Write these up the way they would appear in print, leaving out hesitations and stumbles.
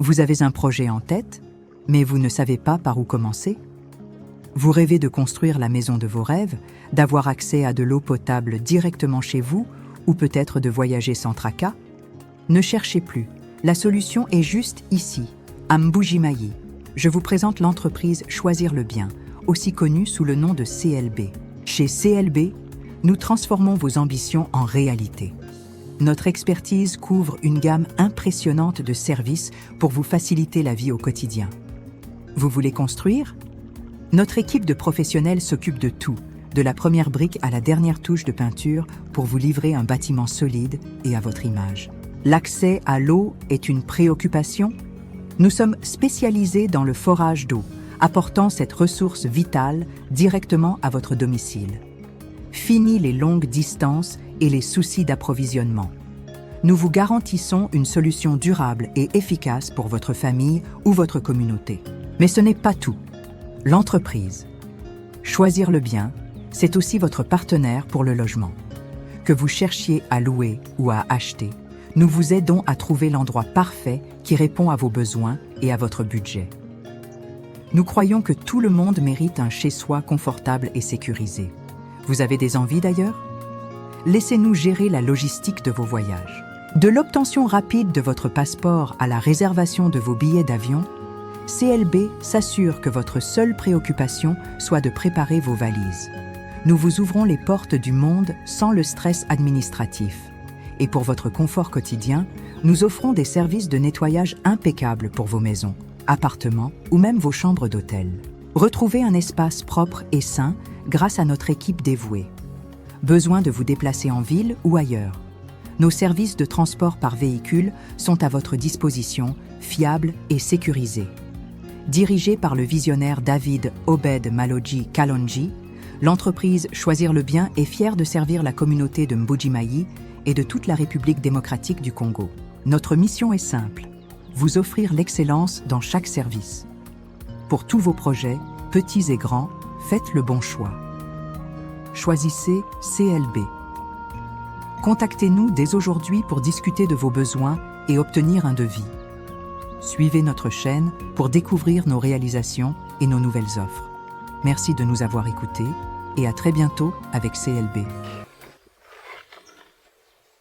Vous avez un projet en tête, mais vous ne savez pas par où commencer? Vous rêvez de construire la maison de vos rêves, d'avoir accès à de l'eau potable directement chez vous, ou peut-être de voyager sans tracas? Ne cherchez plus, la solution est juste ici, à Mbuji-Mayi. Je vous présente l'entreprise Choisir le Bien, aussi connue sous le nom de CLB. Chez CLB, nous transformons vos ambitions en réalité. Notre expertise couvre une gamme impressionnante de services pour vous faciliter la vie au quotidien. Vous voulez construire? Notre équipe de professionnels s'occupe de tout, de la première brique à la dernière touche de peinture pour vous livrer un bâtiment solide et à votre image. L'accès à l'eau est une préoccupation? Nous sommes spécialisés dans le forage d'eau, apportant cette ressource vitale directement à votre domicile. Fini les longues distances et les soucis d'approvisionnement. Nous vous garantissons une solution durable et efficace pour votre famille ou votre communauté. Mais ce n'est pas tout. L'entreprise. Choisir le Bien, c'est aussi votre partenaire pour le logement. Que vous cherchiez à louer ou à acheter, nous vous aidons à trouver l'endroit parfait qui répond à vos besoins et à votre budget. Nous croyons que tout le monde mérite un chez-soi confortable et sécurisé. Vous avez des envies d'ailleurs? Laissez-nous gérer la logistique de vos voyages. De l'obtention rapide de votre passeport à la réservation de vos billets d'avion, CLB s'assure que votre seule préoccupation soit de préparer vos valises. Nous vous ouvrons les portes du monde sans le stress administratif. Et pour votre confort quotidien, nous offrons des services de nettoyage impeccables pour vos maisons, appartements ou même vos chambres d'hôtel. Retrouvez un espace propre et sain grâce à notre équipe dévouée. Besoin de vous déplacer en ville ou ailleurs? Nos services de transport par véhicule sont à votre disposition, fiables et sécurisés. Dirigée par le visionnaire David Obed Maloji Kalonji, l'entreprise Choisir le Bien est fière de servir la communauté de Mbuji-Mayi et de toute la République démocratique du Congo. Notre mission est simple, vous offrir l'excellence dans chaque service. Pour tous vos projets, petits et grands, faites le bon choix. Choisissez CLB. Contactez-nous dès aujourd'hui pour discuter de vos besoins et obtenir un devis. Suivez notre chaîne pour découvrir nos réalisations et nos nouvelles offres. Merci de nous avoir écoutés et à très bientôt avec CLB.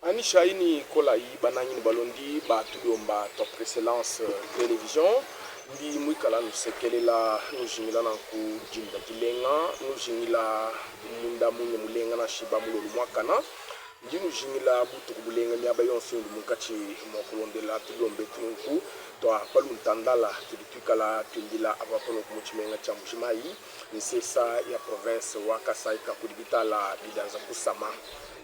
Anisha ini kola i banani balondi ba tuliomba top excellence télévision ndi mwikala nusekelela nujingila na ku jinda dilenga nujingila munda munye mulenga na shiba mulolu mwakana ndi nujingila butu kubulenga myaba yonse ndu mukati mokulondela tuliombe tunku to apalu ntandala tulitukala tundila abapono kumuchimenga cha Mbuji-Mayi nsesa ya province wa Kasai kakudibitala bidanza kusama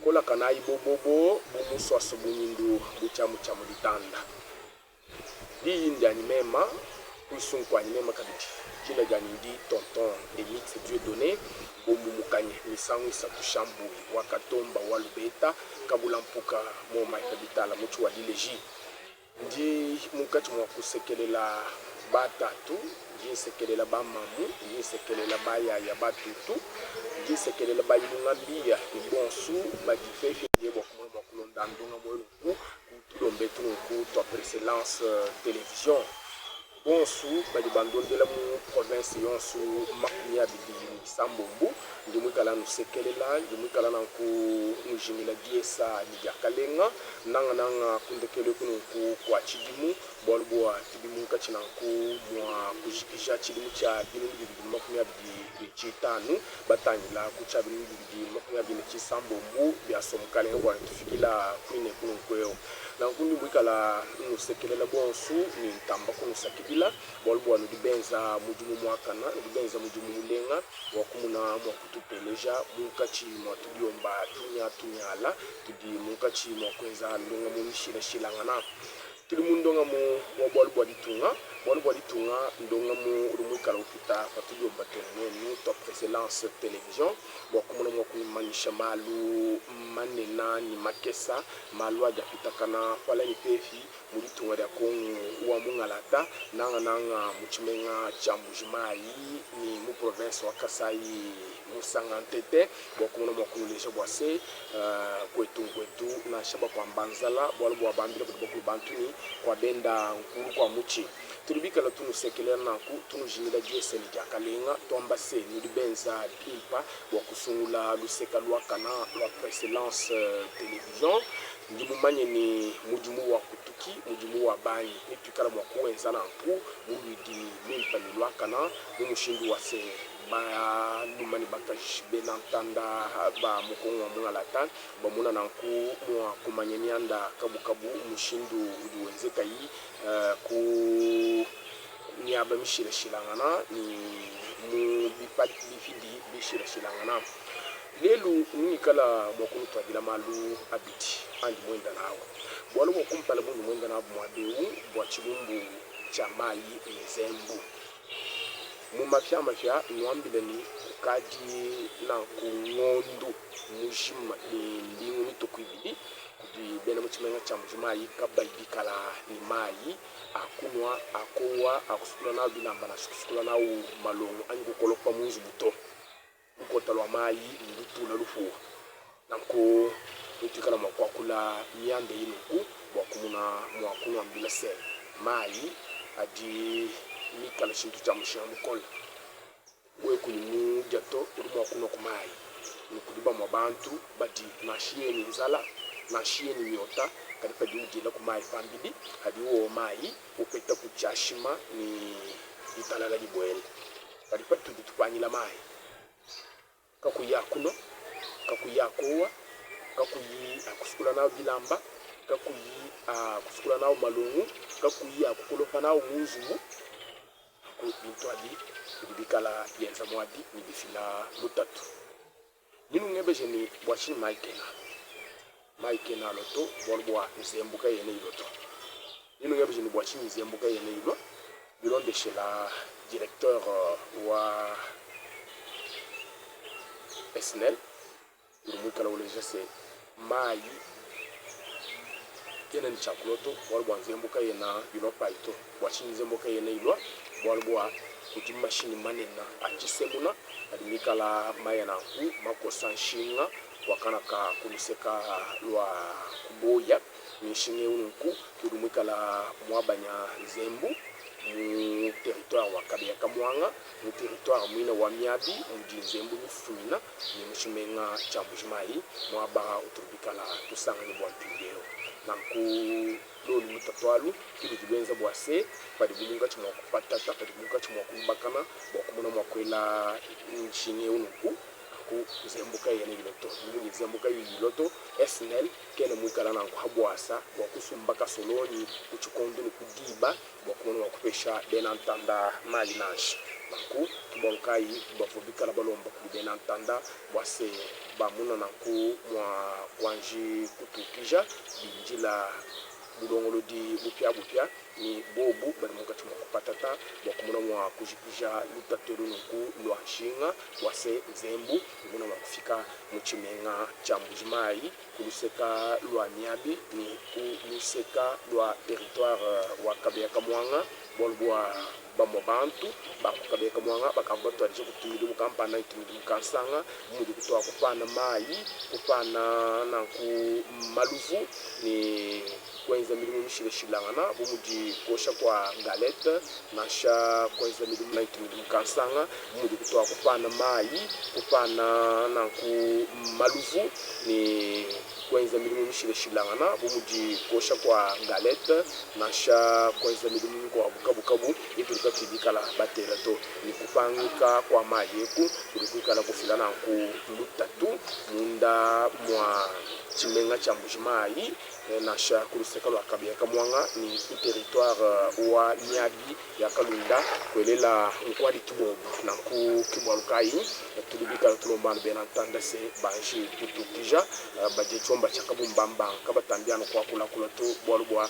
kola kanai bobobo bumuswa sobunindu buchamu cha mulitanda di indiani mema kuisunkwa ni mema kabiti jina gani ndi tonton Emix Dieudonné bombu mukanye misangu isatu shambu wakatomba walubeta kabula mpuka moma kabitala muchu wa dileji ndi mukati mwa kusekelela batatu jinsekelela bamamu jinsekelela bayaya batutu jinsekelela bayilunga mbia ibonsu badifefe yebo kumwe kulonda ndonga mwelu tulombe tunku top excellence télévision bonsu badibandondela mu province yonsu makunya bidi sambombu ndimukala nusekelela ndimukala nanku nujimila diesa nijakalenga nanga kundekele kunku kwa chidimu bolboa tidimu kachinanku mwa kujikisha chidimu cha bidi makunya bidi chitanu batanyila kucha bidi makunya bidi chisambombu byasomkalenga bwa tufikila kwine kunku nankundi mwikala nusekelela bonsu ni ntamba kunusakibila bolboa nudibenza mujumu mwakana nudibenza mujumu mulenga wakumuna mwakutupeleja munkachi mwatuliomba tunyala tudi munkachi mwakwenza ndonga munishira shilangana tuli mundonga mu bolboa ditunga ndonga mu rumwikala upita patuliomba tenenu top excellence télévision wakumuna mwakumanisha malu manena ni makesa malu ajapitakana wala ni pefi mulitunga lya kongo wa mungalata nanga muchimenga cha Mbujimayi ni mu province wa Kasai musanga ntete bokumuna mwakunulisha bwase kwetu na shaba kwa mbanzala bwalo bwa bambira bukulu bantuni kwa benda nkuru kwa muchi tulibika la tunu sekelera naku tunu jimila GSM ja kalenga tomba se nulibenza pimpa bwa kusungula luseka lwa kana lwa précédence télévision ndimumanye ni mujumu wa kutuki mujumu wa bani nitukala mwa kuenza nanku mulidi mimpa ni lwa kana mumushindu wa se ba lumani bakash benantanda ba mukongo mungalata ba muna nanku mwa kumanyeni anda kabukabu mushindu udiwenzeka yi ku niaba mishira shilangana ni mu bifidi bishira shilangana lelu ni kala mokulu twadila malu abiti andi mwenda nawo bwalo bokumpala mundu mwenda nabo mwadeu bwa chibumbu cha mayi ezembu mu mafya nwambile ni kukaji na kungondu mujima ni ndingu ni tokwibidi kudi bena muchimenga cha Mbujimayi kabaibikala ni mayi akunwa akowa akusukula na bilamba na sukusukula na malongo ango kolopa munzu buto ukotalwa mayi ndutula lufuwa nanko utikala mwakwakula miande inuku bwakumuna mwakunwa mbila se mayi adi mikala shintu cha mushamu kola we kulimu jato urumwa kuno kumayi nukudiba mwabantu badi nashiye ni nzala nashiye ni nyota kalipa diujila kumayi pambidi hadi uo mayi upeta kuchashima ni italala libwele kalipa tuditupanyila mayi kakuya kuno kakuya kowa kakuyi akusukula nao bilamba kakuyi akusukula nao malungu kakuyi akukolopa nao munzumu bintu adi bikala yenza mwadi ni bifila lutatu ninu ngebeje ni bwashi maikena loto bwa nzembuka yene iloto ninu ngebeje ni bwashi nzembuka yene ilo bilonde chez la directeur wa SNL urumukala uleje se mai yene nchakuloto bwa nzembuka yena bilopa ito bwashi nzembuka yene ilo bwa kuti machine manena achisemuna alimikala mayana ku makosa nshinga wakanaka kuluseka lwa kuboya nishinge unku kurumikala mwabanya zembu mu territoire wa Kabeya Kamwanga mu territoire mwina wa Miabi mu zembu mufumina ni mushimenga cha Mbujimayi mwaba uturubikala tusanga ni bwa mpindero nanku lolu mutatwalu kili kibenza bwase padi bulunga chimwa kupatata padi bulunga chimwa kubakana bokumuna mwakwela nchini unuku ku zembuka yene iloto ni zembuka iloto SNL kene mwikala nanku habwasa bokusumbaka soloni kuchukondo ni kudiba bokumuna mwakupesha benantanda mali nashi nanku tubonkai bafobikala balomba kubenantanda bwase bamuna nanku mwa kwanji kutukija binjila bulongolo di bupya ni bobu bari mukati mwa kupatata bokumuna mwa kujikija lutateru nuku lwa nshinga wase zembu muna mwa kufika muchimenga cha Mbujimayi kuluseka lwa Miabi ni kuluseka lwa territoire wa Kabeya Kamwanga bolbwa bamobantu bakukabeya Kamwanga bakavotwa je kutumidi mukampana itumidi mukansanga mudi kutoa kupana mayi kupana nanku maluvu ni kwenza milimu mishile shilangana bumuji kosha kwa galette nasha kwenza milimu na itumidi mukansanga mudi kutoa kupana mayi kupana nanku maluvu ni kwenza milimu mishile shilangana bumuji kosha kwa galette nasha kwenza milimu kwa bukabu itulika tibikala batela to ni kupangika kwa mayeku tulikala kufila nanku lutatu munda mwa chimenga cha Mbujimayi nasha kuluseka lwa Kabeya Kamwanga ni territoire wa Miabi ya Kalunda kwelela nkwadi kibobu nanku kibwalukai tulibika tulombana benantanda se banji tutukija baje chomba cha kabumbamba kabatambiano kwa kula to bwalubwa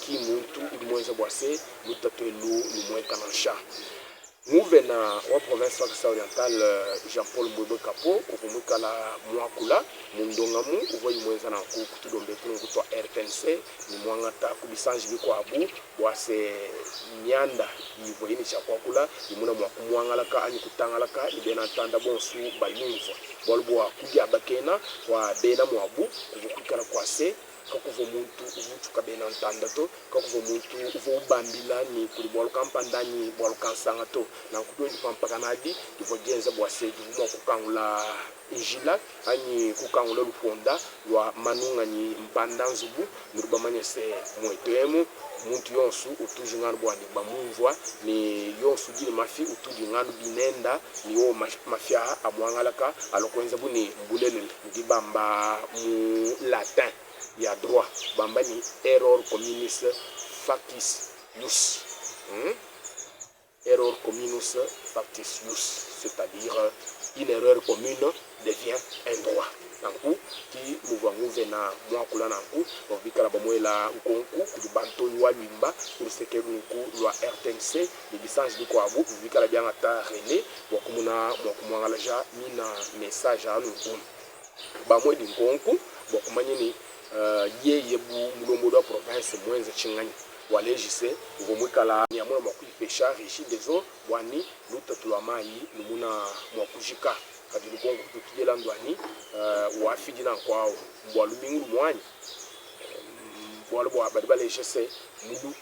kimuntu ulimwenza bwase lutatu elu lumweka nasha Mouvena wa province Kasai Oriental Jean-Paul Mbwebe Kapo okumukala mwakula mundongamu uvoyi mwenza na kutudombe kutwa RTNC ni mwangata kubisanji biko abu bwase nyanda ivoyini cha kwakula imuna mwakumwangalaka anyi kutangalaka ibena tanda bonsu bayumva bolbwa kujya bakena wa bena mwabu kukukara kwase kakuvo muntu uvuchuka bena ntanda to kakuvo muntu uvo ubambila ni kuli bwalu kampanda ni bwalu kansanga to na kudondi pampakanadi ivo genza bwase mwa kukangula injila ani kukangula luponda lwa manunga ni mpanda nzubu nurubamanye se mwetemu muntu yonsu utuji nganu bwandi bamumvwa ni yonsu jili mafi utuji nganu binenda ni yo mafia amwangalaka alokwenza buni mbulele ndibamba mu latin ya droit bamba ni error communis factis ius error communis factis ius, c'est-à-dire une erreur commune devient un droit. Nanku ki muvangu vena mwakula nanku bikala bamwela nkonku kubanto wa limba kurseke nku lwa RTNC ni bisange biko abu bikala byanga ta relé wakumuna mwakumwangala ja mina message anu nku bamwe di nkonku bakumanyini yeye bu mulombo da province mwenze chingani walejise uvomwikala nyamuna mwakuipesha rishi dezo wani lutatula mai numuna mwakujika kadi lukongo tutujela ndwani wafidi na kwao mbwalu mingu mwani mbwalu bwa badibale jese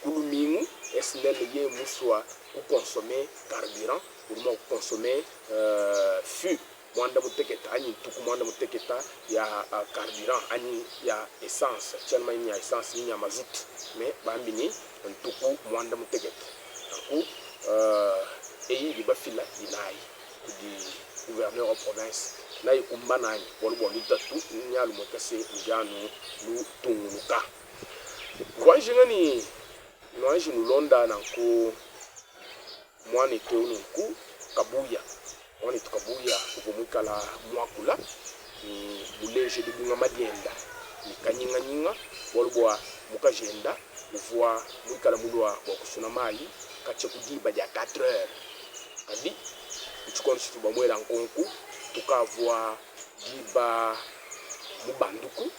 mulu mingu esnele ye muswa kukonsome carburant uruma kukonsome fût mwanda muteketa ani tuku mwanda muteketa ya carburant ani ya essence chelma ni ya essence ni ya mazout mais bambini tuku mwanda muteketa ku eyi libafila inai kudi gouverneur en province na yikumbanani bolbo litatu nyalu motase njanu lu tunguluka kwa jingani noaji nulonda nanko mwane teunu ku kabuya on est kabuya uvomukala mwakula ni buleje de bunga madienda ni kanyinga nyinga bolbo mukajenda uvwa mwikala mulwa wa kusuna mai kache kudiba ya 4 heures kadi uchukoni situba mwela nkonku tukavwa diba mubanduku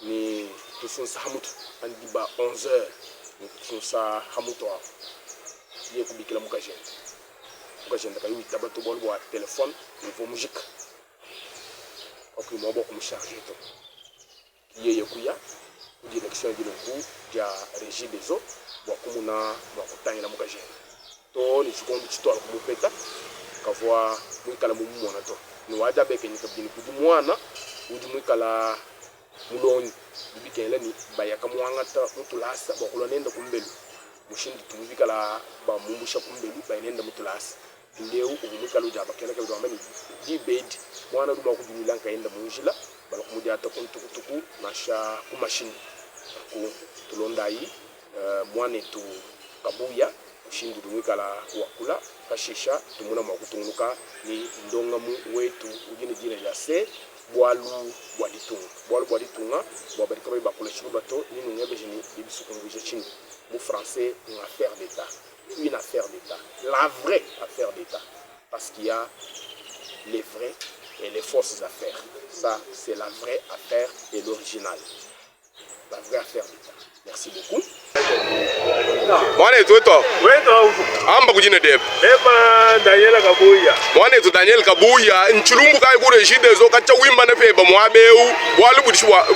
ni tusunsa hamutu ani diba 11 heures ni tusunsa hamutu wa ye kubikila mukajenda kayu itabato bolbo wa telefone nivo mujika okimo boko musharge to ye kuya direction de l'eau ya régie des eaux wakumuna wakutangila mukajenda to ni chikondi chitwala kumupeta kavwa mwikala mumwana to ni waja beke ni kabini kudi mwana udi mwikala muloni bibikela ni bayaka mwangata mutulasa bakulonenda kumbelu mushindi tumubikala ba mumbusha kumbelu bayinenda mutulasa ndeu ubumikala uja bakela kabdo amani di bed mwana duma kudumila nkaenda munjila balakumujata kuntukutuku nasha kumashini ku tulondai mwane tu kabuya ushindi dumwikala wakula kashisha tumuna mwakutunguluka ni ndongamu wetu ugini jina jase bwalu bwaditunga bwabarikabai bakula chilubato ni nungebe jini bibisukunguje chini mu français une affaire d'état, une affaire d'état, la vraie affaire d'état, parce qu'il y a les vraies et les fausses affaires. Ça c'est la vraie affaire et l'original, la vraie affaire d'état. Merci beaucoup. Mwane tu to. Amba kujine dep. Daniel Kabuya. Mwane tu Daniel Kabuya nchulumbu kai kure shide zo kacha wimba na peba mwabeu bwalu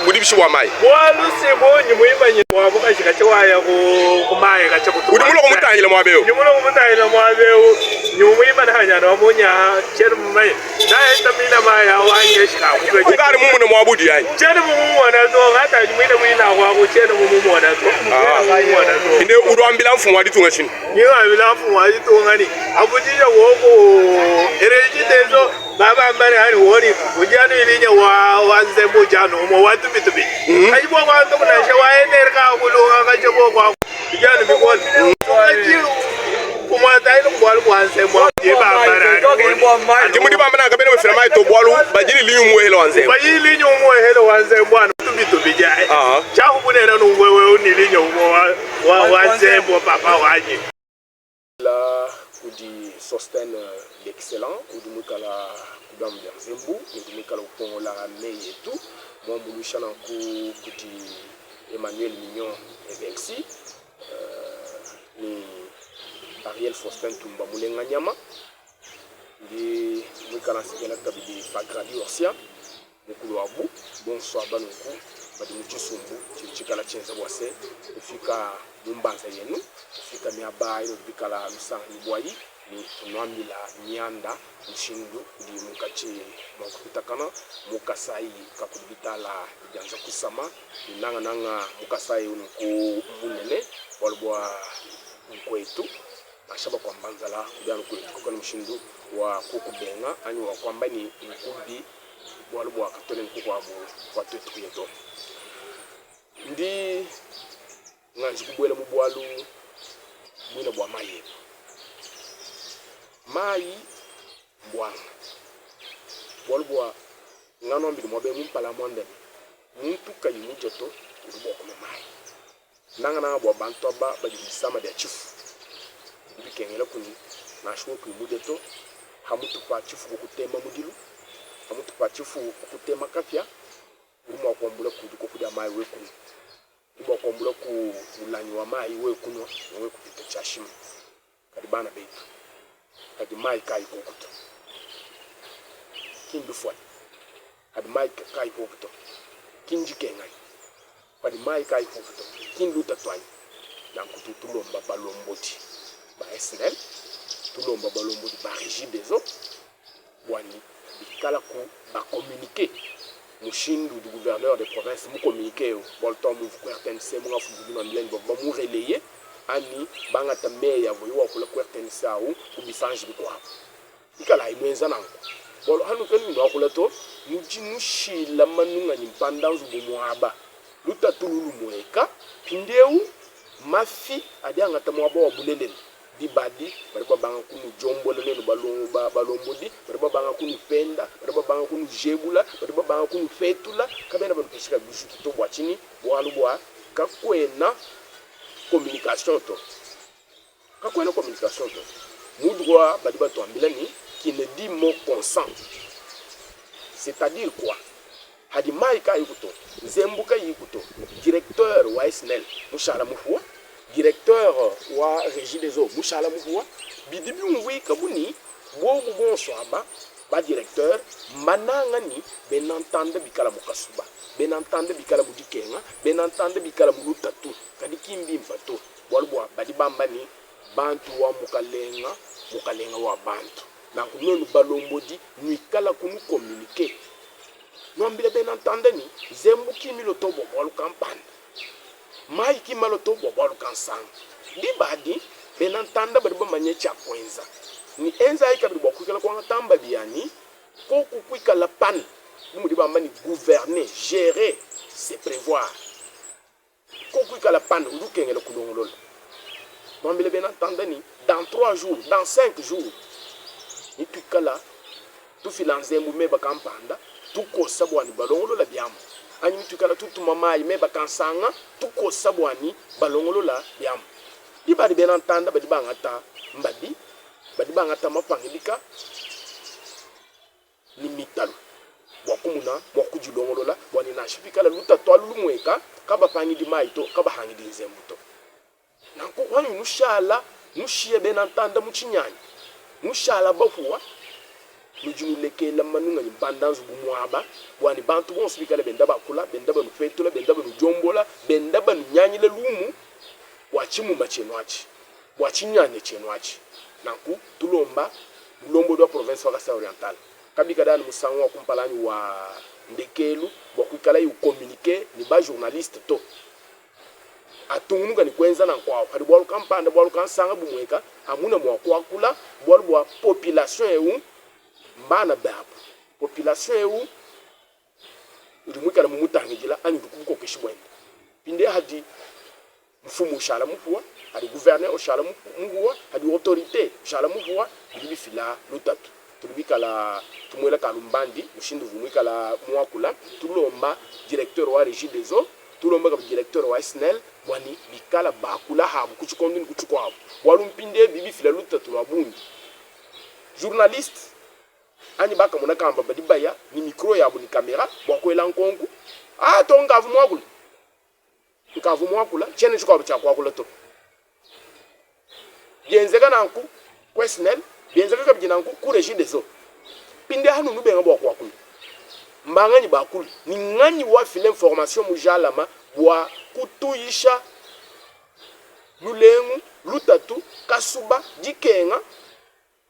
budibishwa mai. Bwalu sebo ni muimba ni mwabuka shikache waya ku mai kacha kutu. Udimulo kumutangile mwabeu. Udimulo kumutangile mwabeu ni muimba na hanya na munya cheru mai. Na entamina mai awanye shika ku. Kugari mumu na mwabudi yani. Cheru mumu wana to hata mwina mwina kwa ku cheru mumu wana to. Ine urwambila mfumu waditunga chini. Niwa bila mfumu waditunga ni. Abujija woko ereji tezo baba mbare hani woni ujanu ilinya wanze mujanu mo watu bitubi. Kajibwa kwa ndo kuna shewa enerka kulunga kajibwa kwa ujanu bikoni. Ajiru kumata ino bwalu wanze mo diba mbare. Jimudi bamba na kabene mfira mai to bwalu bajili linyu muhelo wanze. Bajili linyu muhelo wanze bwana bitubi jai. Chahu bunera nungwewe unilinyo wanze mo papa wanyi. La kudi Sosten l'excellent kudi mukala kudam Zembu kudi mukala upongola mei et tout mon bulushana kudi Emmanuel Mignon et Belsi ni Ariel Faustin Tumba Mulenga Nyama di mukala sikela kabidi Fagradi Orsia mukulu abu bonsoir banuku badi muchisumbu chikala chenza bwase ufika mumbanza yenu ufika miaba ino bikala msang nibwayi ni tunwamila nyanda mshindu di mukachi mwakupitakana mukasai kakubitala janza kusama nanga mukasai unku munene walbwa mkwetu ashaba kwa mbanzala kujana kwa mshindu wa kukubenga ani wa kwamba ni mkubi walbwa katole mkukwabu kwa tutu kuyeto ndi nganji kubwela mubwalu mwina bwa mayi bwanga bolbwa ngano mbi mo be mun pala monde mun tuka yi mujoto ubo ko mayi nanga na bwa banto ba di sama de chifu bi kengela kuni na shwo ku mujoto hamutu kwa chifu ko tema mudilu hamutu kwa chifu ko tema kafya umo ko mbula ku ko kuda mayi we kuni ibo ko mbula ku ulanyi wa mayi we kunwa we kupita chashima kadibana betu kadi mayi kai kokuto kindu fwa kadi mayi kai kokuto kinji kengai kadi mayi kai kokuto kindu tatwani na kutu tulomba balomboti ba SNL tulomba balomboti ba régie des eaux wani bikala ko ba communiquer mushindu du gouverneur de province mu communiquer bolton mu RTNC mu ngafu du ndlen bo mu relayer ani banga tameya voyo wakula ku RTNC au kubisanji bikwa ikala imwenza nango bolo hanu kenu ndo wakula to mujinushi la manunga nyimpandanzu bomwaba lutatululu mweka pindeu mafi adianga tamwabo wa bulelele dibadi bariba banga kunu jombola lelo balombodi bariba banga kunu penda bariba banga kunu jebula bariba banga kunu fetula kabena bantu bishuki to bwachini bwalu bwa kakwena communication to mudroit badiba to ambilani qui ne dit mot consent, c'est-à-dire quoi hadi maika yikuto zembuka yikuto directeur wa SNL mushala mufuwa directeur wa régie des eaux mushala mufuwa bidibi ngwi kabuni bobu bonsoaba ba directeur mananga ni benantande bikala mukasuba benantande bikala mudikenga benantande bikala mulutatu kadi kimbi mpato bolbwa badibamba ni bantu wa mukalenga wa bantu na kunonu balombodi nuikala kunu communiquer nwambile benantande ni zembu kimi lotobo bolu kampani mai kimi lotobo bolu kansang dibadi benantanda badiba manyecha kwenza ni enza ikabidi bokukela kwa tamba biani ko kukwika la pan mudiba mani gouverner gérer c'est prévoir ko kukwika la pan ulukengela kulongolola nwambile benantande ni dans 3 jours dans 5 jours ni tukala tu filanzembu meba kampanda tuko sabwani balongolo la biamu anyi tukala tutu mama meba kansanga tuko sabwani balongolo la biamu dibadi benantanda badi bangata mbadi badi bangata mapangilika ni mitalu wakumuna wakujulongolo la bwani na shipikala luta twalu mweka kaba pangi di maito kaba hangi di nzembuto nanko wanu nushala nushie benantanda muchinyanya mushala bafuwa mujunu leke la manunga ni bandanzu bumwaba bwani bantu bon sibikala bendaba kula bendaba no fetula bendaba no jombola bendaba no nyanyile lumu wachimu machenwachi wachinyane chenwachi nanku tulomba mulombo do province wa Kasai Oriental kabika dani musango kumpalani wa ndekelu bokwikala yu communiquer ni ba journaliste to atungumuka ni kwenza na kwao hadi bwalu kampanda bwalu kansanga bumweka amuna mwa kwakula bwalu bwa population eu mbana babu population eu ndimwika na mumutangijila ani dukuko keshibwende pinde hadi mfumu ushala mufuwa hadi gouverneur ushala mufuwa hadi autorité ushala mufuwa bibi fila lutatu tulibika la tumwela kalumbandi mushindu vumwika la mwakula tulomba directeur wa régie des eaux tulomba ka directeur wa SNEL bwani bikala bakula habu kuchikondo ni kuchikwabu walumpinde bibi fila luta tulabundi journaliste ani baka mona kamba badibaya ni micro yabu ni kamera bwakwela nkongu to ngavu mwakula nkavu mwakula chene chikwabu cha kwakula to bienzeka nanku kwesnel bienzeka ka bijinanku ku régie des eaux pinde hanu nubenga bwakwakula mbangani bakula ni ngani wa file information mujalama bwa kutuyisha lulengu lutatu kasuba dikenga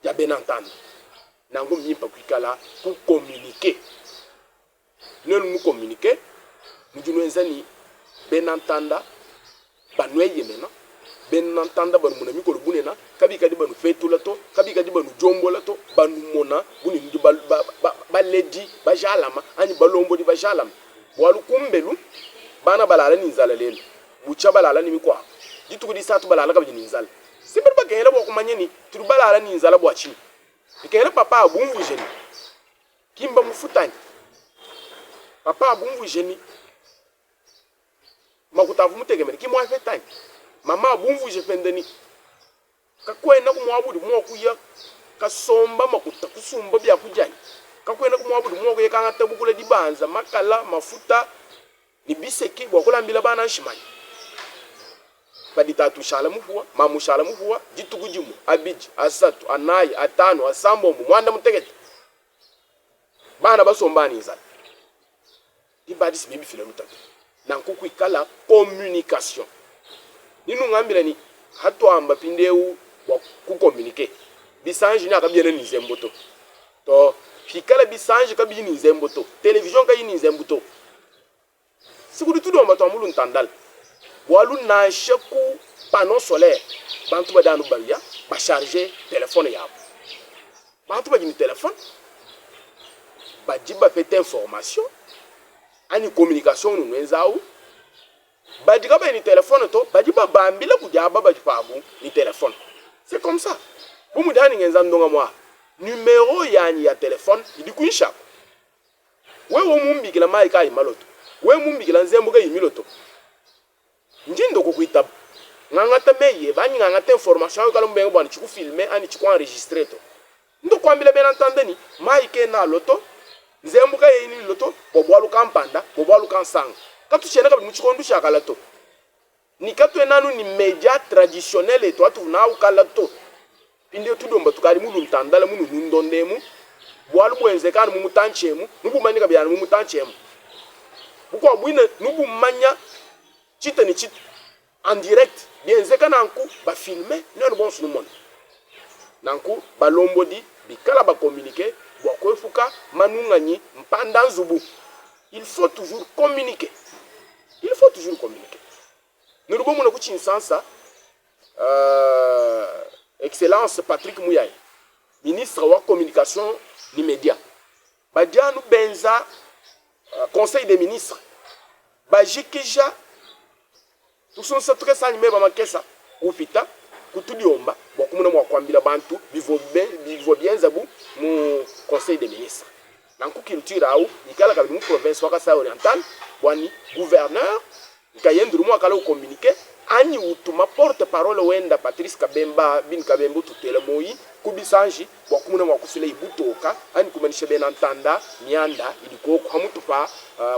ya benantanda nango mimpa kwikala ku communiquer nelu mu communiquer mujunu enzani benantanda banweye mena benantanda banu muna mikolo bunena kabika di banu fetula to kabika di banu jombola to banu mona buni ndi ba ledi ba jalama ani balombo di ba jalama walu kumbelu bana balala ni nzala lelo bucha balala ni mikwa dituku di satu balala ka ni nzala simbe ba gela bo kumanyeni turu balala ni nzala bo achi bikela papa abumvu jeni kimba mufutani papa abumvu jeni makutavu mutegemere kimwa fetani mama abumvu je pendeni kakwena kumwabudu mwokuya kasomba makuta kusumba bya kujani kakwena kumwabudu mwokuya kanga tabukula dibanza makala mafuta ni biseki bwakulambila bana nshimani badita tushala mufuwa mamushala mufuwa jitukujimu abiji asatu anayi atano asambo mwanda mutegete bana basombani nzala ibadisi bibi file lutatu nankuku ikala communication ninu ngambila ni hatu amba pindeu wa kukomunike bisanji ni akabiene ni zemboto to fikala bisanji kabi ni zemboto television kayi ni zemboto sikuri tudo mba to amulu ntandal walu na sheku panneau solaire bantu badanu baliya ba charger téléphone yabo bantu bajini téléphone bajiba fait information ani communication nu nwenzawu badika ba ni téléphone to bajiba bambila kujaba bajipabu ni téléphone c'est comme ça pour mu dani ngenza ndonga mwa numéro yani ya téléphone idi kuisha wewe mumbikila mai kai maloto wewe mumbikila nzembo kai miloto njindo kukuita ngangata meye banyi ngangata information kala mbengo bwana chiku filmer ani chiku enregistrer to ndo kwambila bena ntandeni mai ke na loto nzembo kai ni loto bobwalu kampanda bobwalu kansanga katuchena kabi muchikondu shakala to ni katu enanu ni media traditionnel et toi tu na ukala to pinde tudomba tukali mulu ntandala mulu nundondemu bwalu bwenzekana mu mutanchemu nubu manika byana mu mutanchemu buko bwina nubu manya chita ni chita en direct bienzekana anku ba filmer non bon sunu monde nanku balombodi bikala ba communiquer bwako efuka manunganyi mpanda nzubu il faut toujours communiquer. Il faut toujours communiquer. Nous avons dit que Excellence Patrick Mouyaye, ministre de la communication et médias. Badia nous benza conseil des ministres. Bajikija tout son secret s'animé ba makesa upita kutudiomba bokumuna mwa kwambila bantu bivo bien zabu mu conseil des ministres. Dans la culture, il y a une province orientale, il gouverneur, il y a un communiqué, il y a un porte-parole wenda Patrice Kabemba, Bin Kabembo, tout le monde, Kubisanji, Bokumuna Wakufile, Ibutoka, Anni Kumanishe Benantanda, Mianda, Idiko, Hamutupa,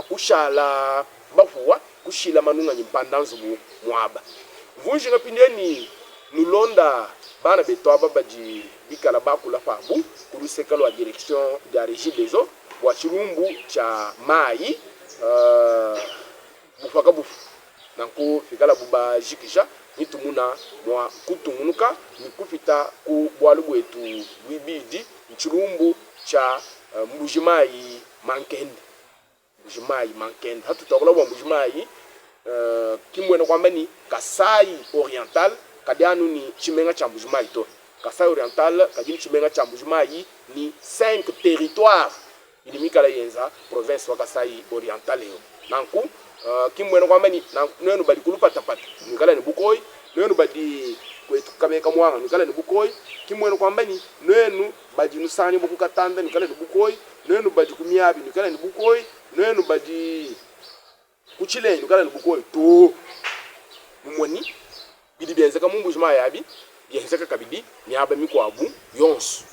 Kushala, Bafua, Kushila Manunga, Nimpandans, Mwaba. Vous, je n'ai nous l'onda. Bana betoa baba di bikala kula fabu kurusekalo wa direction de la régie des eaux wa chirumbu cha mai bufaka bufu nanko fikala buba jikisha nitumuna mwa kutumunuka nikupita ku bwalu bwetu wibidi chirumbu cha mbujimai mankende hatu tokola wa mbujimai kimwena kwamba ni Kasai oriental kadianu ni chimenga cha Mbujimai to Kasai oriental kadini chimenga cha Mbujimai ni 5 territoires ilimikala yenza province wa Kasai oriental yo nanku kimwena kwamba ni nenu badi kulupa tapata nikala ni Bukoi nenu badi kwetu kabeka mwanga nikala ni Bukoi kimwena kwamba ni nenu badi nusani boku katanda nikala ni Bukoi nenu badi kumiabi nikala ni Bukoi nenu badi kuchile ndukala nubuko to mumoni bidi bienzeka mumbu juma yabi bienzeka kabidi nyaba mikwabu yonsu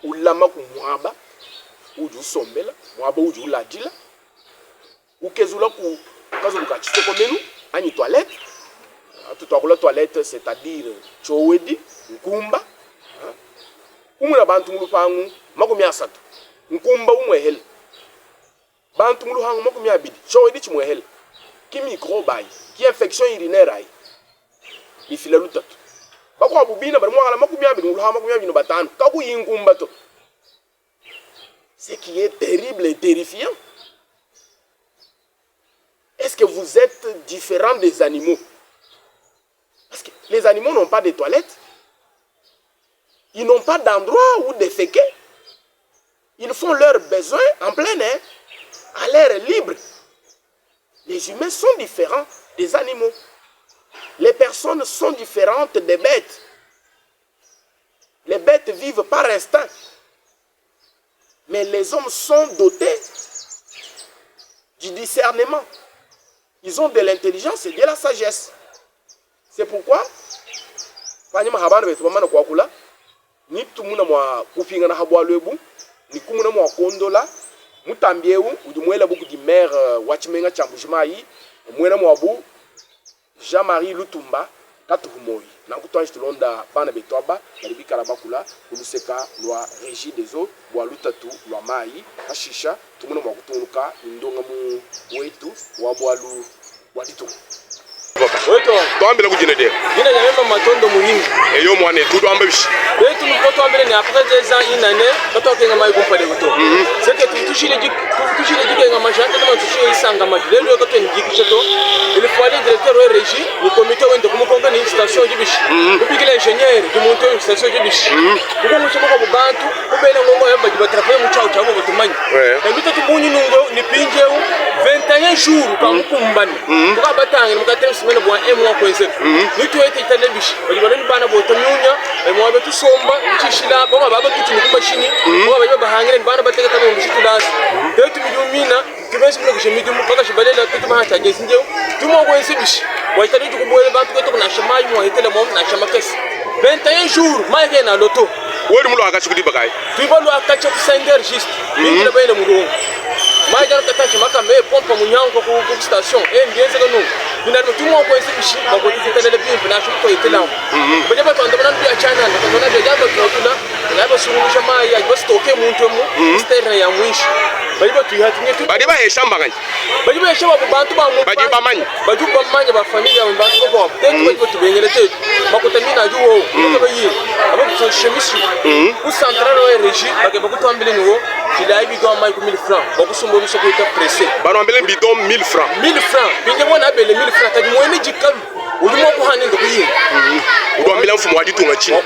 ulama kumwaba uju sombela mwaba uju ladila ukezula ku kazuluka chitoko menu ani toilette tout la toilette c'est-à-dire chowedi nkumba umuna bantu mulupangu makumi asatu nkumba umwehele bantu muluhangu makumi abidi chowedi chimwehele ki microbe ai ki infection urinaire ai bifila lutatu bakwa bubina bari mwala makumi abidi muluhangu makumi abidi no batanu kaku yinkumba to ce qui est terrible et terrifiant. Est-ce que vous êtes différent des animaux? Parce que les animaux n'ont pas de toilettes. Ils n'ont pas d'endroit où déféquer. Ils font leurs besoins en plein air, à l'air libre. Les humains sont différents des animaux. Les personnes sont différentes des bêtes. Les bêtes vivent par instinct. Mais les hommes sont dotés du discernement. Ils ont de l'intelligence et de la sagesse. C'est pourquoi, ni tumuna mwa kupinga na habwa lebu, ni kumuna mwa kondola, mutambiewu, udumwela buku di mer wachimenga chambujimai, mwena mwa bu, Jean-Marie Lutumba, katuhumoi. Nankutwa jitulonda bana betoba, balibi karabakula, kuluseka lwa régie des eaux, bwa lutatu lwa mai, hashisha, tumuna mwa kutunuka, indonga mu wetu, wabwalu, waditu. Weto toambela kujine de ina nyama matondo muhimu eyo mwane tudo ambebishi betu mpoto ambele ni après 2 ans inane totokenga mai kompale buto c'est que tushile dikenga majante kama tushile isanga maji lelo ko ten dikishato il faut aller directeur de régie le comité wende kumukonga ni station dibishi kupikile ingénieur du monter une station dibishi kuko muchoko ko bantu kubela ngongo yamba dibatrape muchao chamo butumanyi ndito tumunyi nungo ni pinjeu 21 jours kwa mkumbani kwa batanga mukatemu semaine bwa emwa kwese nitu ete italebishi balibana bana boto myunya emwa betu somba chishila boma baba kitini kumashini boma bayo bahangire bana bateka tabe mbishi dasi betu bidumina kibesi bino kushimidu mpaka shibalela kitu bahata ngesinje tumo kwese bishi waitali tukubwele bantu keto kuna shamayi mwa itele mom na shamakesi 21 jours maye na loto wori mulo akachi kudi bakai tuibalo akachi kusender just bingile bayele murongo maye jana katachi makame pompa munyango ku station ndienze no bina tumo kwese bishi bako titele bimpe na shumko itela bade batanda bana bya chana ndakona bya jamba tunatula ngaba surumisha maye bastoke muntu mu sterne ya mwishi baliba tuyihatinye tu badi baheshamba kanje baliba yeshaba bantu ba mu badi bamanyi baju bamanya ba familia ba bantu ko tetu baliba tubengele tetu makutamina juwo ngaba yi abo shemisi ku central wa régie bake bakutambile niwo kilai bidon mai ku 1000 francs bakusumbo biso ko ita pressé bano ambele bidon 1000 francs 1000 francs binge bona bele 1000 francs tadi moyeni jikalu ulimo ko hanin do yi udo ambele mfumo wajitunga chini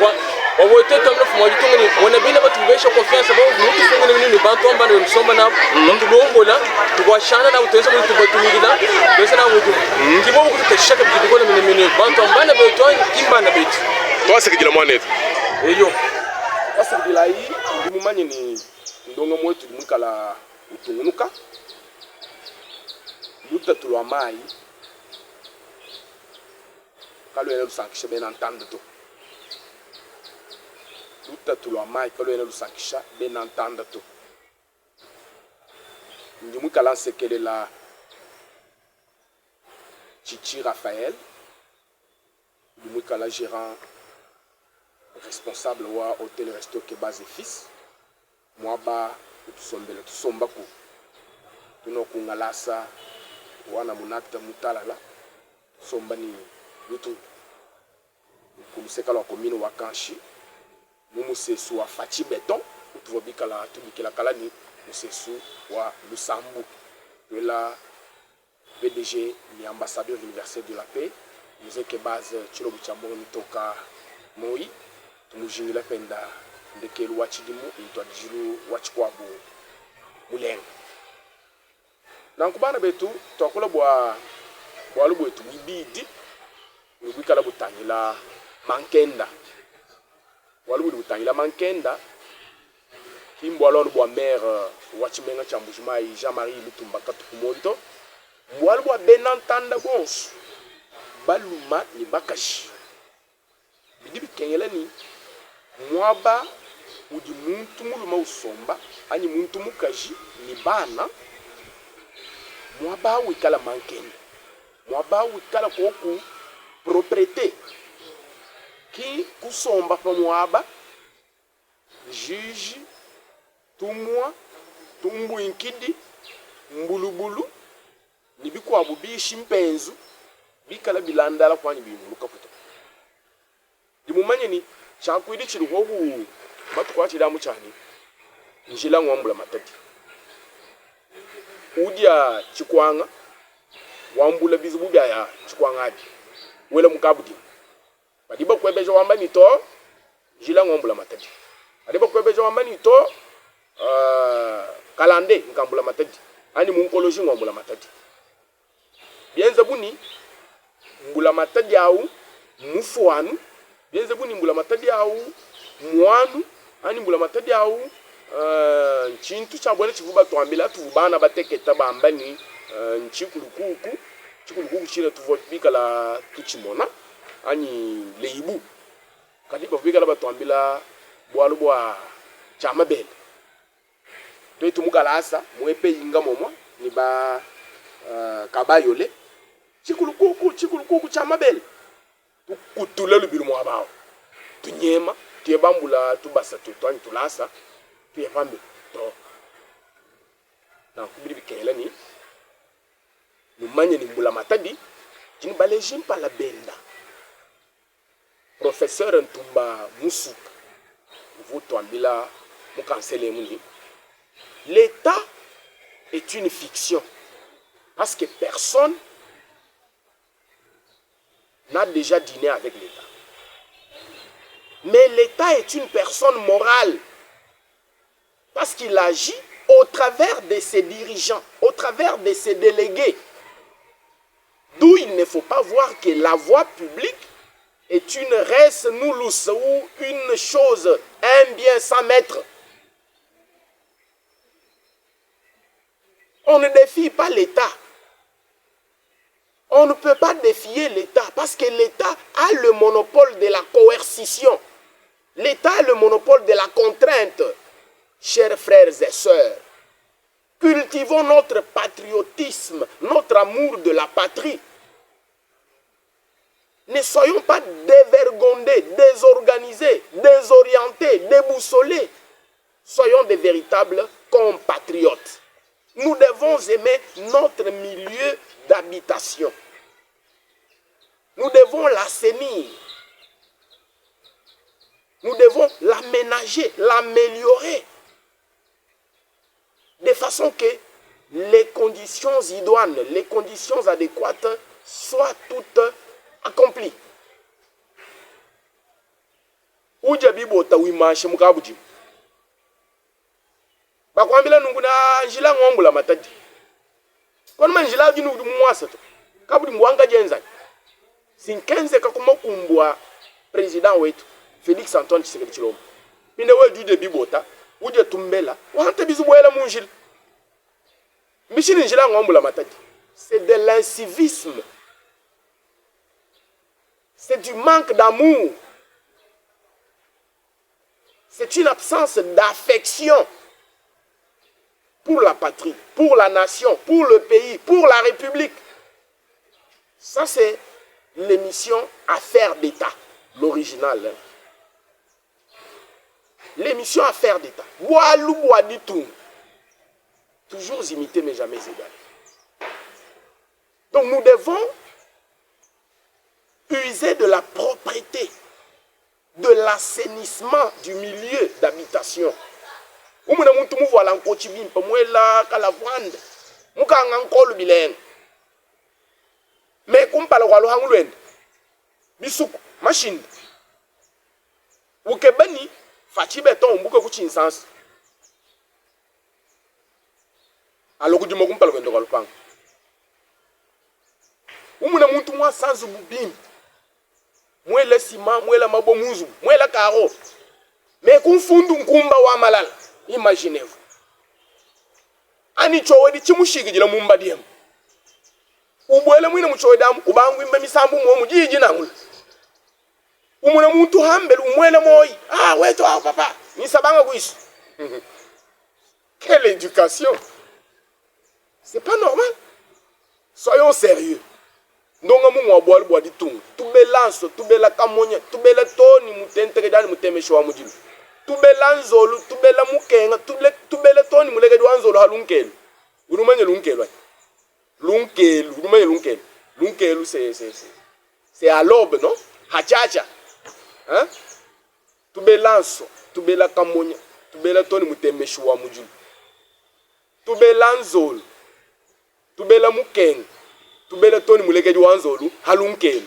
obo tetu amna mfumo wajitunga ni wona bina batubesha confiance ba mutu fungene ni bantu ambana msomba na tubongola tubashana na utenza muri tubatumigida bese na mutu kibo kutashaka bidikona mene bantu ambana beto kimbana beto twasekijila mwanetu eyo asekijila yi ndimumanye ni ndongo mwetu mwikala utungunuka lutatu lwa mai kalo ena lusankisha bena ntanda to lutatu lwa mai kalo ena lusankisha bena ntanda to ndimwikala nsekelela Chichi Raphaël ndimwikala gérant responsable wa hôtel resto Kebaz et Fils mwaba utusombele tusombaku tuno kungalasa wana munata mutalala somba ni lutu kumuseka la commune wa Kanshi mumusesu wa Fachi Beton utuvobikala tubikela kala ni musesu wa Lusambu la PDG ni ambassadeur universel de la paix Mzee Kebaz Chilobu Chambongo mitoka Moi tumujingila penda ndekelu wachidimu itwa dijilu wachikwabu mulenga nankubana betu tokola bwa lubu etu bibidi ubikala butangila mankenda walubu butangila mankenda kimbo alon bwa maire wachimenga chambujuma Jean-Marie Lutumba katukumonto Mwalwa benantanda gonsu baluma ni bakashi bidibi kengela ni mwaba udi muntu muluma usomba ani muntu mukaji ni bana mwaba wikala mankeni mwaba wikala koku propriété ki kusomba pa mwaba juge tumwa tumbu inkidi mbulubulu ni bikwa bubishi mpenzu bikala bilandala kwani bimuluka kuto dimumanye ni chakwidi chiri hogu matukwa chidamu chani njila ngwambula matati udia chikwanga wambula bizubu bya ya chikwanga adi wela mukabudi badiba kwebejo wamba ni to njila ngwambula matati badiba kwebejo wamba ni to kalande nkambula matati ani munkoloji ngwambula matati bienza buni mbula matadi au mufuanu bienza buni mbula matadi au muanu ani mbula matadi au chintu chabwele chivuba twambila tuvubana bateketa bambani chikulukuku chile tuvobika la tuchimona ani leibu kadiba vubika la batwambila bwalu bwa chamabele twetu mukalasa mwepe inga momwa ni ba kabayole chikulukuku chamabele tukutula lubilu mwabao tunyema tuyebambula tubasa tutwani tulasa tuyebambe to na kubili bikela ni numanye ni mbula matadi jini baleji mpala benda professeur Ntumba Musuka vutwambila mukansele muni l'état est une fiction parce que personne n'a déjà dîné avec l'État. Mais l'État est une personne morale parce qu'il agit au travers de ses dirigeants, au travers de ses délégués. D'où il ne faut pas voir que la voie publique est une res nullus ou une chose, un bien sans maître. On ne défie pas l'État. On ne peut pas défier l'État parce que l'État a le monopole de la coercition. L'État a le monopole de la contrainte. Chers frères et sœurs, cultivons notre patriotisme, notre amour de la patrie. Ne soyons pas dévergondés, désorganisés, désorientés, déboussolés. Soyons des véritables compatriotes. Nous devons aimer notre milieu d'habitation. Nous devons l'assainir. Nous devons l'aménager, l'améliorer. De façon que les conditions idoines, les conditions adéquates soient toutes accomplies. Ujabibo tawimashe mukabuji. Bakwambila nunguna njila ngwambula matadi. Kwani manjila vinu mwasa to. Kabudi mwanga jenza. Sinkenze kakumokumbwa president wetu Félix Antoine Tshisekedi Tshilombo. Mine wedu de bibota uje tumbela wante bizubwela munjila. Mishini njila ngwambula matadi. C'est de l'incivisme. C'est du manque d'amour. C'est une absence d'affection pour la patrie, pour la nation, pour le pays, pour la République. Ça, c'est l'émission Affaires d'État, l'original. L'émission Affaires d'État. Boalou boaditou. Toujours imité, mais jamais égalé. Donc nous devons user de la propreté, de l'assainissement du milieu d'habitation. Umuna muntu muvala nkochibimpa mwela kalavwande mukanga nkolu bilenga me kumpala kwalo hangulwende bisuku machine ukebani fachi beton mbuke kuchinsansi alokudimo kumpala kwendo kwalupanga umuna muntu mwa sanzu bubimpa mwela sima mwela mabomuzu mwela karo me kumfundu nkumba wa malala. Imaginez-vous. Ani chowe di chimushiki jila mumbadiem. ubwele mwine muchodamu ubangu imbe misambu mwo mujiji nangula umuna muntu hambele umwele moyi weto papa ni sabanga kuishi. Quelle éducation! C'est pas normal. Soyons sérieux. Ndonga mungu wabwali bwadi tungu. Tubelanso, tubela kamonya, tubela toni mutentere dani mutemesho wa mujilu. Tubela nzolu, tubela mukenga, tubela toni mulegedi wa nzolu halunkelu. Urumanye lunkelu. Lunkelu, urumanye lunkelu. Lunkelu c'est à l'aube, non? Hachacha. Hein? Tubelanso, tubela kamonya, tubela toni mutemesho wa mujilu. Tubela nzolu, tubela mukenga, tubela toni mulegedi wa nzolu halunkelu.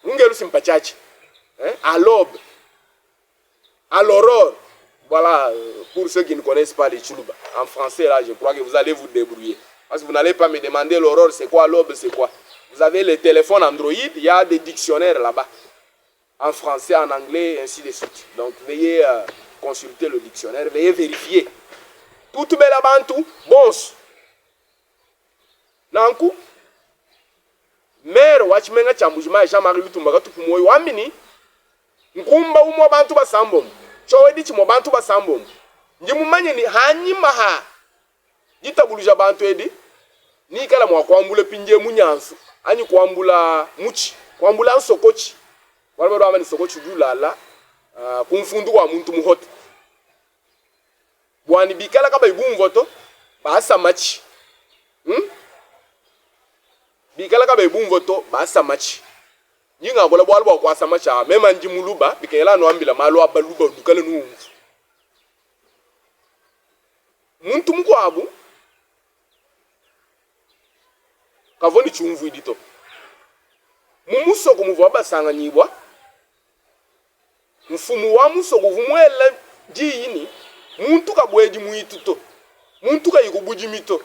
Lunkelu simpachachi. À l'aube, à l'aurore. Voilà, pour ceux qui ne connaissent pas les Chuluba. En français, là, je crois que vous allez vous débrouiller. Parce que vous n'allez pas me demander l'aurore, c'est quoi, l'aube, c'est quoi. Vous avez les téléphones Android, il y a des dictionnaires là-bas. En français, en anglais, ainsi de suite. Donc, veuillez consulter le dictionnaire, veuillez vérifier. Tout bel abantu, bons. Nanku, mère, wachimenga chambujima, Jean-Marie Lutumbaga, tupumoy, wamini, nkumba umo abantu basambom. Chowedi chimo bantu basambom. Njimumanye ni hanyima ha. Jitabuluja bantu edi. Ni kala mwa kwambula pinje munyansu. Ani kwambula muchi. Kwambula nsokochi. Walibado amani sokochi julala. Kumfundu kwa muntu muhote. Bwani bikala kaba ibumvoto. Basa machi. Bikala kaba ibumvoto. Basa machi. Nyinga bola bwalwa kwa samacha mema njimuluba bikela no ambila malo abaluba dukale no muntu mukwabu kavoni chumvu idito mumusoko muvu abasanga nyibwa mfumu wa musoko vumwele jiyini muntu kabweji muituto muntu kayikubuji mito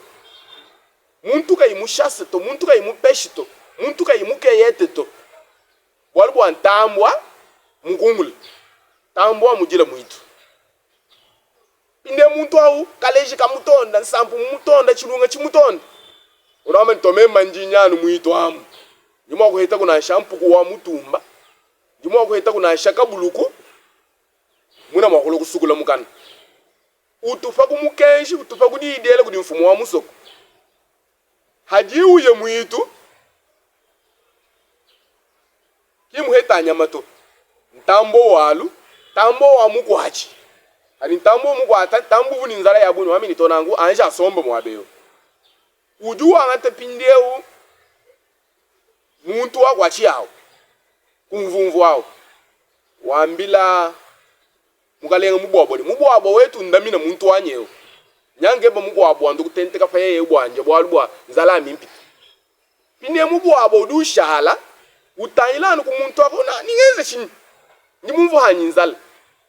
muntu kayimushase to muntu kayimupeshito muntu kayimukeyete to walibwa ntambwa mukungule tambwa mujile muitu inde muntu au kaleji kamutonda nsampu mutonda chilunga chimutonda urama ntome manjinyanu muitu amu njuma kuheta kuna shampu kuwa mutumba njuma kuheta kuna shakabuluku muna mwakulu kusukula mukana utufa kumukenshi utufa kudidele kudi mfumu wa musoko hajiuye muitu kimuheta nyamato ntambo walu tambo wa mukwachi ani ntambo mukwata tambo vuni nzala ya bunu wami nitonangu anja sombo mwabeo ujuwa ngate pindeu muntu wa kwachi yao kumvumvu wao wambila mukalenga mubwabo wetu ndamina muntu wanyeo nyange ba mubwabo andu kutenteka fa yeye bwanje bwalubwa nzala mimpi pinde mubwabo dushala utailana ku muntu akona ningeze shini ndimumvu hanyinzala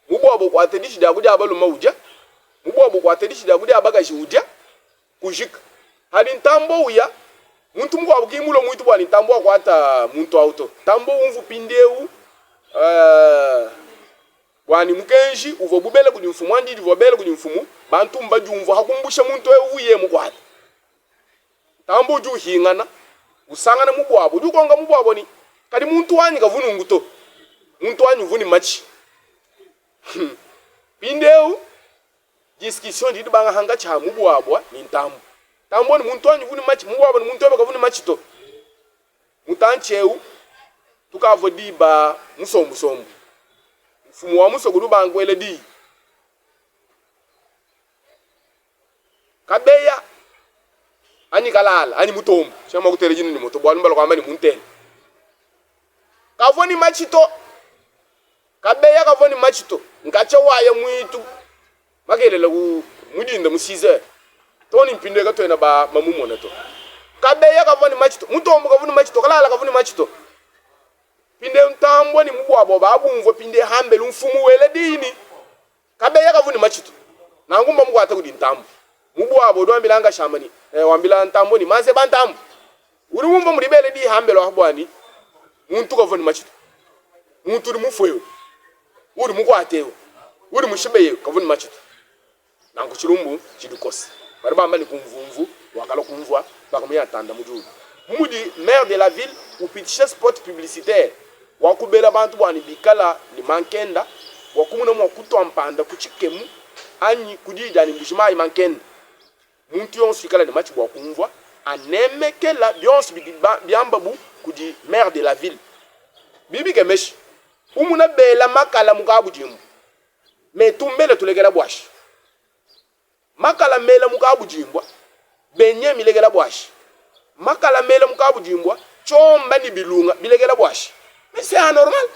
mubwabo kwatedishi da kudi abaluma uja mubwabo kwatedishi da kudi abagashi uja kujika hadi ntambo uya muntu mubwabo kimulo muitu bwani ntambo akwata muntu auto tambo umvu pindeu bwani mukenji uvo bubele kudi mfumu andi divobele kudi mfumu bantu mbajumvu hakumbusha muntu uye mukwata tambo ju hingana usangana mubwabo dukonga mubwabo ni kadi muntu wanyi kavunungu to muntu wanyi vuni machi pindeu discussion di banga hanga cha mubwabwa ni ntambo tambo ni muntu wanyi vuni machi mubwabwa ni muntu waba kavuni machi to mutancheu tukavo diba musombu mfumu wa musogo dubangwele di kabeya ani kalala ani mutombo chama kuterejini ni mutombo mbalo kwamba ni muntene kavoni machito kabeya kavoni machito ngacha waya mwitu makelele ku mudinda musize toni mpinde ka twena ba mamumona to kabeya kavoni machito mutombo kavoni machito kalala kavoni machito pinde ntambo ni mubwabo babumvo pinde hambe lumfumu wele dini kabeya kavoni machito nangumba mkwata kudi ntambo mubwabo dwambilanga shamani wambila ntambo ni maze bantambo uri mumba muribele di hambe lo habwani muntu kavoni machito muntu uri mufwewe uri mukwatewe uri mushibeyewe kavoni machito nangu chilumbu chidukosi bari bamba ni kumvumvu wakalo kumvwa bakamuyatanda mujulu Moudi, maire de la ville, ou petit spot publicitaire. Wakubela bantu wani bikala ni mankenda. Wakumuna mwakuto ampanda kuchikemu. Ani kudi jani mbishima mankenda. Muntu yon sikala ni machi wakumva. Aneme ke la bions biambabu kudi maire de la ville. Bibi kemesh. Umuna bela makala mukabu jimu. Me tumbele tulegela bwashi. Makala mela mukabu jimbwa. Benye milegela bwashi. Makala mela mukabu jimbwa. Chomba ni bilunga milegela bwashi. Mais c'est anormal.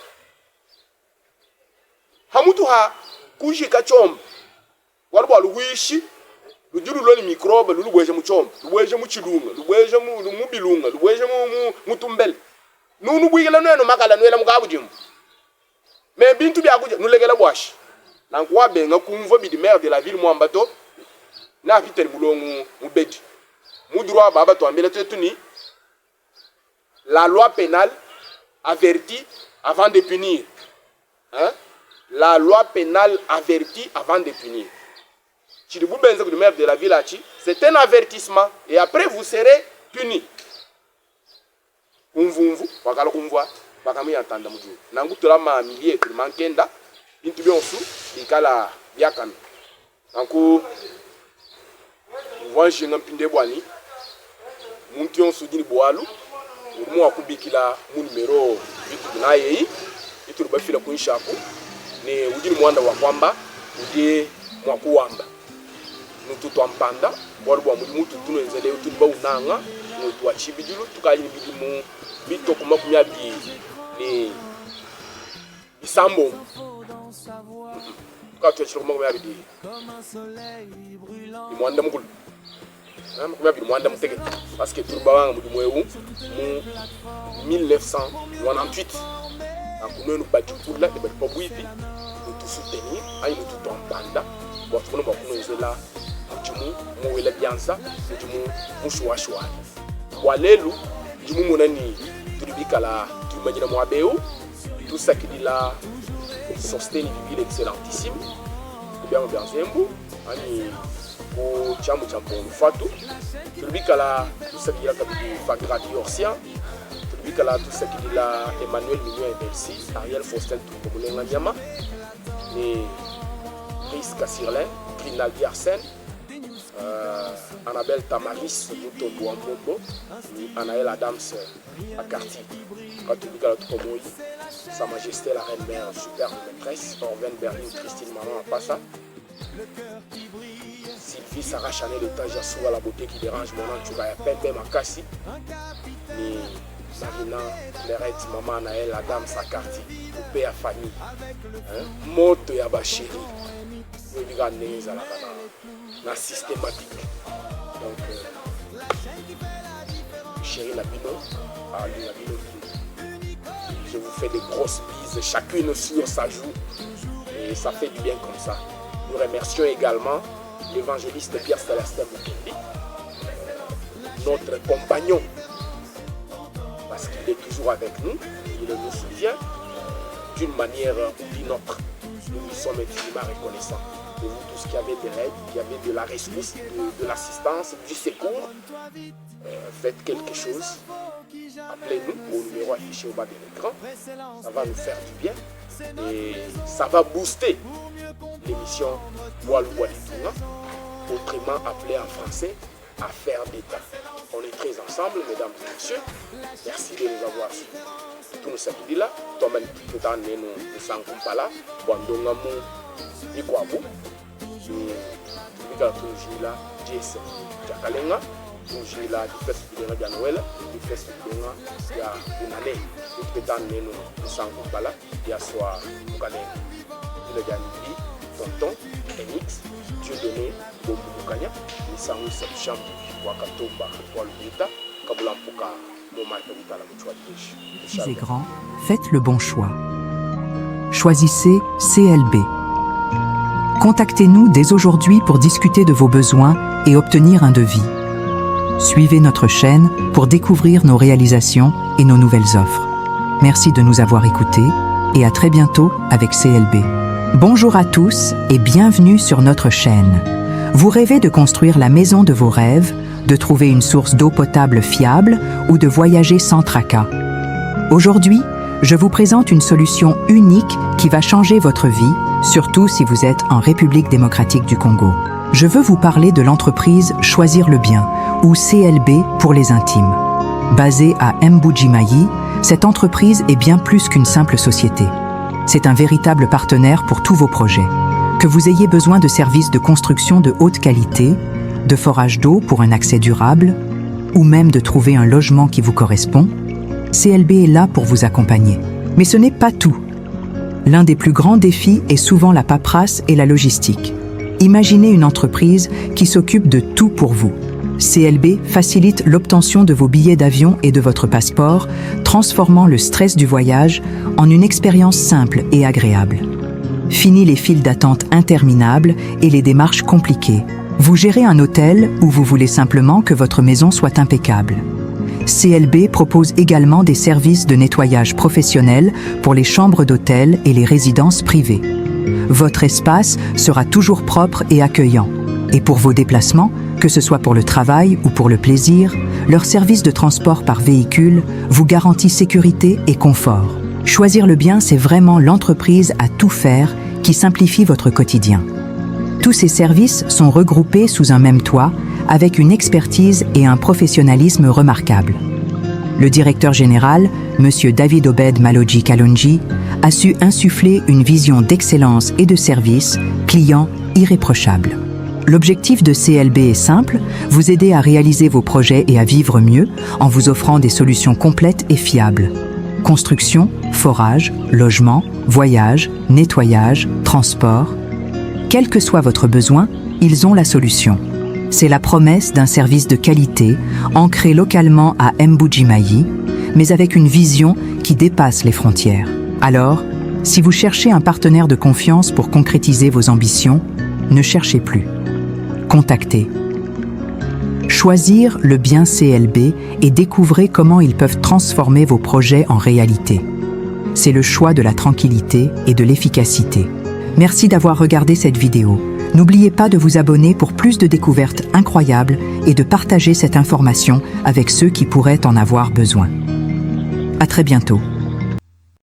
Hamutu ha kujika chomba. Walwa luwishi. Lujuru loni microbe lulubweje mu chomba. Lubweje mu chilunga. Lubweje mu bilunga. Lubweje mu tumbele. Nunu bwigela no makala nwela mukabu jimbwa. Mais bintu bya kuja nulegela bwashi. Nankwa benga kumva bi maire de la ville mwambato. Na fitel mulongu mubedi. Mu droit baba to ambele tuni. La loi pénale avertit avant de punir. Hein? La loi pénale avertit avant de punir. Si vous pensez que le maire de la ville a dit, c'est un avertissement. Et après, vous serez puni. Vous, wakala kumva, wakami entendre mudu. Nangu tulama milier que mankenda, intubi onsu, ikala biakana. Nangu, wanji ngampinde bwani, munti onsu dini boalu. Urumu wakubikila mu numero bitu na yeyi itu rubafila kunshaku ni ujini mwanda wa kwamba uje mwakuwamba nututu ampanda warubwa mutu tuno enzele utuba unanga nutu wa chibijulu tukali bidimu bito kuma kumyabi ni bisambo tukatu chiro kuma kumyabi di mwanda mukulu mwanda mutege parce que turba mu mwewu mu 1998 akuno no bati kula de bati pobuipi to soutenir ay no tout en bo tuno ba kuno zela mutumu mu wela biansa mutumu mushwashwa walelu jimu monani turibikala tumajina mo abeo tout ça qui dit là sustain une ville excellentissime bien bianzembu ani au Tchamu Tchampon Fatou, Tulbikala, tout ce qui est là, Fagradi Orsia, Tulbikala, tout ce qui est là, Emmanuel Mignon et Merci, Ariel Faustin Toukoumoulenga Niama, Chris Kassirlin, Grinaldi Arsène, Annabelle Tamaris, Mouton Bouambombo, Anaël Adams à Cartier, Tulbikala Toukoumouy, Sa Majesté la Reine Mère, superbe maîtresse, Orven Berlin, Christine Maman à Passa. Sylvie Sarah Chanel étage à soi la beauté qui dérange mon nom tu vas pepe makasi ni Marina Lérette maman Naël la dame sa quartier poupée à famille moto ya ba chéri yo diga neza la systématique donc chéri la bino je vous fais des grosses bises chacune sur sa joue et ça fait du bien comme ça. Nous remercions également l'évangéliste Pierre Célestin Mukendi, notre compagnon, parce qu'il est toujours avec nous, il nous soutient d'une manière ou d'une autre. Nous lui sommes infiniment reconnaissants de vous tous qui avez des raids, qui avez de la rescousse, de l'assistance, du secours. Faites quelque chose, appelez-nous au numéro affiché au bas de l'écran, ça va nous faire du bien et ça va booster l'émission Walou Walituna, autrement appelée en français Affaires d'État. On est très ensemble, mesdames et messieurs. Merci de nous avoir suivis. Tout nous savons là, toi-même, tu peux t'emmener nous sans compala, Wandonga Mou, Ikwabu, Mika Tunjila, Jesse, Jakalenga, Tunjila, du festival de Noël, du festival de une année. Tu peux t'emmener nous sans compala, il y a soir, Moukalenga, le Ganili, Tonton, Enix, Dieudonné, Bombo Mukanya, Nisangu Sepchambu, Wakatomba, Walubuta, Kabulampuka, Momaïta, la Mouchoua de Petits et grands, faites le bon choix. Choisissez CLB. Contactez-nous dès aujourd'hui pour discuter de vos besoins et obtenir un devis. Suivez notre chaîne pour découvrir nos réalisations et nos nouvelles offres. Merci de nous avoir écoutés et à très bientôt avec CLB. Bonjour à tous et bienvenue sur notre chaîne. Vous rêvez de construire la maison de vos rêves de trouver une source d'eau potable fiable ou de voyager sans tracas. Aujourd'hui, je vous présente une solution unique qui va changer votre vie, surtout si vous êtes en République démocratique du Congo. Je veux vous parler de l'entreprise Choisir le Bien, ou CLB pour les intimes. Basée à Mbuji-Mayi, cette entreprise est bien plus qu'une simple société. C'est un véritable partenaire pour tous vos projets. Que vous ayez besoin de services de construction de haute qualité, de forage d'eau pour un accès durable, ou même de trouver un logement qui vous correspond, CLB est là pour vous accompagner. Mais ce n'est pas tout. L'un des plus grands défis est souvent la paperasse et la logistique. Imaginez une entreprise qui s'occupe de tout pour vous. CLB facilite l'obtention de vos billets d'avion et de votre passeport, transformant le stress du voyage en une expérience simple et agréable. Fini les files d'attente interminables et les démarches compliquées. Vous gérez un hôtel ou vous voulez simplement que votre maison soit impeccable. CLB propose également des services de nettoyage professionnels pour les chambres d'hôtel et les résidences privées. Votre espace sera toujours propre et accueillant. Et pour vos déplacements, que ce soit pour le travail ou pour le plaisir, leur service de transport par véhicule vous garantit sécurité et confort. Choisir le Bien, c'est vraiment l'entreprise à tout faire qui simplifie votre quotidien. Tous ces services sont regroupés sous un même toit, avec une expertise et un professionnalisme remarquables. Le directeur général, M. David Obed Maloji Kalonji, a su insuffler une vision d'excellence et de service client irréprochable. L'objectif de CLB est simple, vous aider à réaliser vos projets et à vivre mieux en vous offrant des solutions complètes et fiables. Construction, forage, logement, voyage, nettoyage, transport. Quel que soit votre besoin, ils ont la solution. C'est la promesse d'un service de qualité, ancré localement à Mbuji-Mayi, mais avec une vision qui dépasse les frontières. Alors, si vous cherchez un partenaire de confiance pour concrétiser vos ambitions, ne cherchez plus. Contactez. Choisir le Bien CLB et découvrez comment ils peuvent transformer vos projets en réalité. C'est le choix de la tranquillité et de l'efficacité. Merci d'avoir regardé cette vidéo. N'oubliez pas de vous abonner pour plus de découvertes incroyables et de partager cette information avec ceux qui pourraient en avoir besoin. À très bientôt.